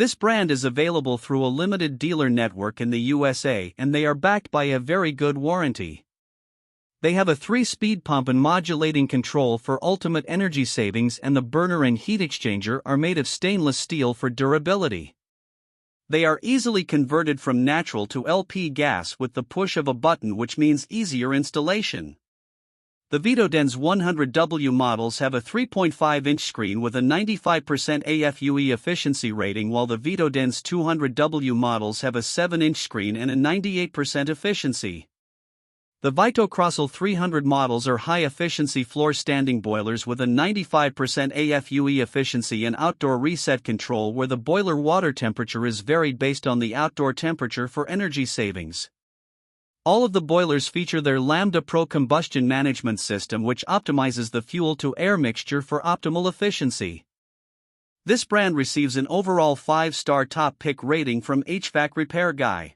This brand is available through a limited dealer network in the USA, and they are backed by a very good warranty. They have a 3-speed pump and modulating control for ultimate energy savings, and the burner and heat exchanger are made of stainless steel for durability. They are easily converted from natural to LP gas with the push of a button, which means easier installation. The Vitodens 100W models have a 3.5-inch screen with a 95% AFUE efficiency rating, while the Vitodens 200W models have a 7-inch screen and a 98% efficiency. The Vitocrossal 300 models are high-efficiency floor-standing boilers with a 95% AFUE efficiency and outdoor reset control, where the boiler water temperature is varied based on the outdoor temperature for energy savings. All of the boilers feature their Lambda Pro combustion management system, which optimizes the fuel-to-air mixture for optimal efficiency. This brand receives an overall 5-star top pick rating from HvacRepairGuy.